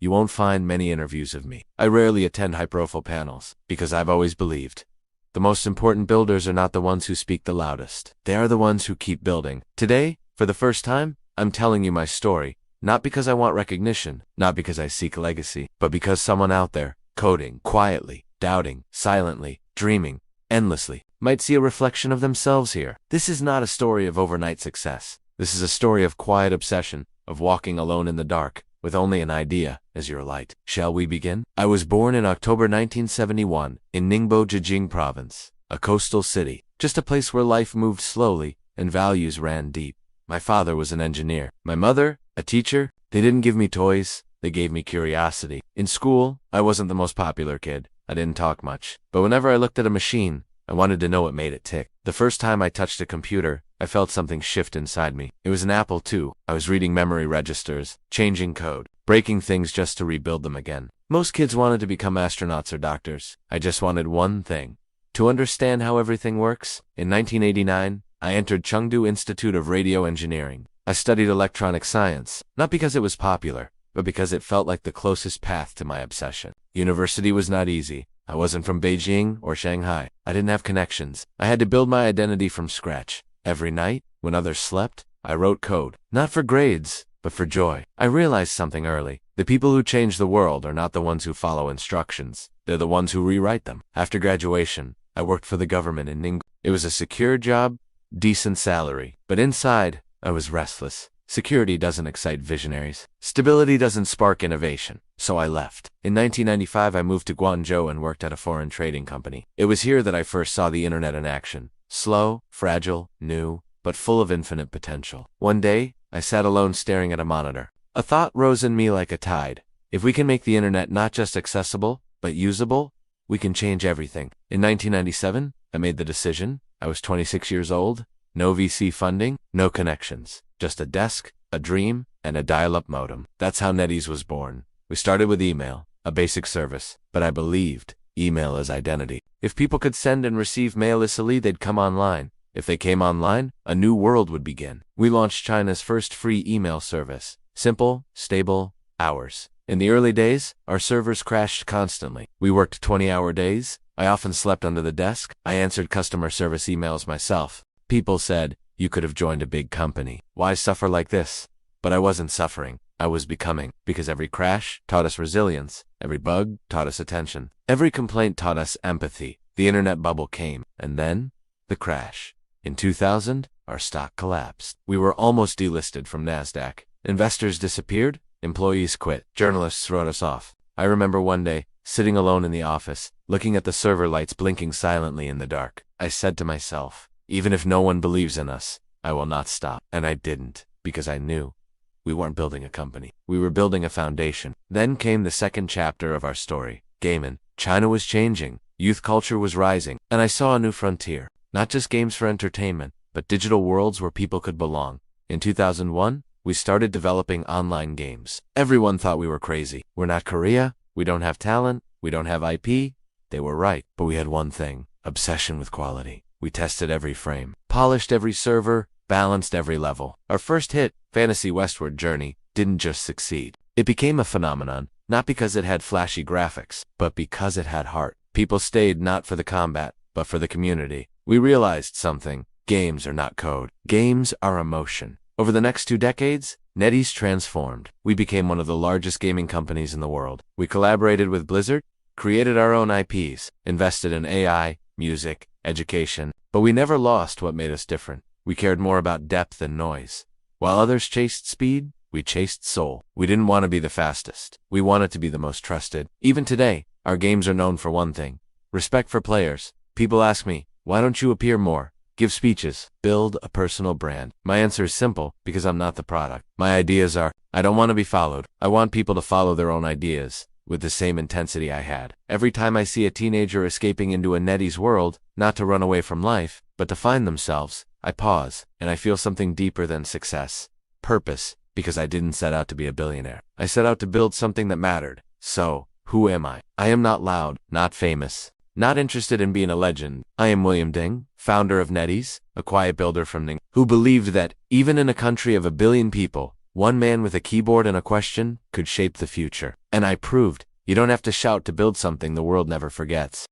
you won't find many interviews of me. I rarely attend high-profile panels, because I've always believed the most important builders are not the ones who speak the loudest. They are the ones who keep building. Today, for the first time, I'm telling you my story, not because I want recognition, not because I seek legacy, but because someone out there, coding, quietly, doubting, silently, dreaming, endlessly, might see a reflection of themselves here. This is not a story of overnight success. This is a story of quiet obsession, of walking alone in the dark, with only an idea as your light. Shall we begin? I was born in October 1971 in Ningbo, Zhejiang Province, a coastal city, just a place where life moved slowly and values ran deep. My father was an engineer. My mother, a teacher. They didn't give me toys. They gave me curiosity. In school, I wasn't the most popular kid. I didn't talk much. But whenever I looked at a machine, I wanted to know what made it tick. The first time I touched a computer, I felt something shift inside me. It was an Apple II. I was reading memory registers, changing code, breaking things just to rebuild them again. Most kids wanted to become astronauts or doctors. I just wanted one thing: to understand how everything works. In 1989, I entered Chengdu Institute of Radio Engineering. I studied electronic science, not because it was popular, but because it felt like the closest path to my obsession. University was not easy. I wasn't from Beijing or Shanghai. I didn't have connections. I had to build my identity from scratch. Every night, when others slept, I wrote code, not for grades, but for joy. I realized something early. The people who change the world are not the ones who follow instructions. They're the ones who rewrite them. After graduation, I worked for the government in Ningbo. It was a secure job, decent salary, but inside, I was restless. Security doesn't excite visionaries. Stability doesn't spark innovation. So I left. In 1995, I moved to Guangzhou and worked at a foreign trading company. It was here that I first saw the internet in action. Slow, fragile, new, but full of infinite potential. One day, I sat alone staring at a monitor. A thought rose in me like a tide. If we can make the internet not just accessible, but usable, we can change everything. In 1997, I made the decision. I was 26 years old. No VC funding, no connections. Just a desk, a dream, and a dial-up modem. That's how NetEase was born. We started with email, a basic service, but I believed email is identity. If people could send and receive mail easily, they'd come online. If they came online, a new world would begin. We launched China's first free email service. Simple, stable, hours. In the early days, our servers crashed constantly. We worked 20-hour days. I often slept under the desk. I answered customer service emails myself. People said, "You could have joined a big company. Why suffer like this?" But I wasn't suffering. I was becoming, because every crash taught us resilience. Every bug taught us attention. Every complaint taught us empathy. The internet bubble came, and then the crash. In 2000, our stock collapsed. We were almost delisted from NASDAQ. Investors disappeared. Employees quit. Journalists wrote us off. I remember one day, sitting alone in the office, looking at the server lights blinking silently in the dark. I said to myself, even if no one believes in us, I will not stop. And I didn't, because I knew we weren't building a company. We were building a foundation. Then came the second chapter of our story. Gaming. China was changing. Youth culture was rising. And I saw a new frontier. Not just games for entertainment, but digital worlds where people could belong. In 2001, we started developing online games. Everyone thought we were crazy. We're not Korea. We don't have talent. We don't have IP. They were right. But we had one thing: obsession with quality. We tested every frame, polished every server, balanced every level. Our first hit, Fantasy Westward Journey, didn't just succeed. It became a phenomenon, not because it had flashy graphics, but because it had heart. People stayed not for the combat, but for the community. We realized something. Games are not code. Games are emotion. Over the next 2 decades, NetEase transformed. We became one of the largest gaming companies in the world. We collaborated with Blizzard, created our own IPs, invested in AI, music, education, but we never lost what made us different. We cared more about depth than noise. While others chased speed, we chased soul. We didn't want to be the fastest. We wanted to be the most trusted. Even today, our games are known for one thing: respect for players. People ask me, why don't you appear more? Give speeches, build a personal brand. My answer is simple: because I'm not the product. My ideas are, I don't want to be followed. I want people to follow their own ideas with the same intensity I had. Every time I see a teenager escaping into a NetEase world, not to run away from life, but to find themselves, I pause, and I feel something deeper than success. Purpose, because I didn't set out to be a billionaire. I set out to build something that mattered. So, who am I? I am not loud, not famous, not interested in being a legend. I am William Ding, founder of NetEase, a quiet builder from Ning, who believed that, even in a country of 1 billion people, One man with a keyboard and a question could shape the future. And I proved, you don't have to shout to build something the world never forgets.